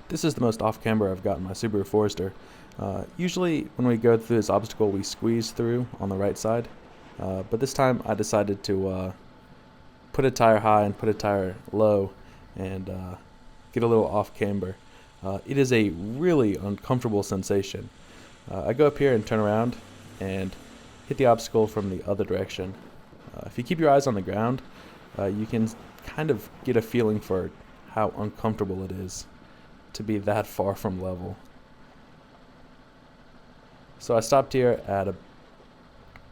This is the most off-camber I've gotten my Subaru Forester. Usually when we go through this obstacle we squeeze through on the right side, but this time I decided to put a tire high and put a tire low and get a little off-camber. It is a really uncomfortable sensation. I go up here and turn around and hit the obstacle from the other direction. If you keep your eyes on the ground, you can kind of get a feeling for how uncomfortable it is to be that far from level. So I stopped here at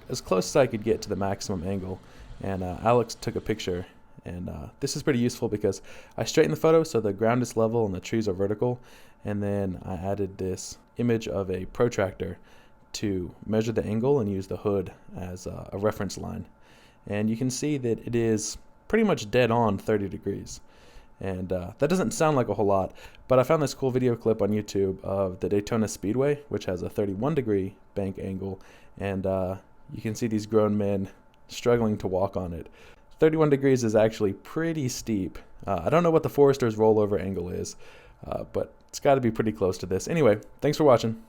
as close as I could get to the maximum angle, and Alex took a picture, and this is pretty useful because I straightened the photo so the ground is level and the trees are vertical, and then I added this image of a protractor to measure the angle and use the hood as a reference line. And you can see that it is pretty much dead on 30 degrees. And that doesn't sound like a whole lot, but I found this cool video clip on YouTube of the Daytona Speedway, which has a 31-degree bank angle, and you can see these grown men struggling to walk on it. 31 degrees is actually pretty steep. I don't know what the Forester's rollover angle is, but it's got to be pretty close to this. Anyway, thanks for watching.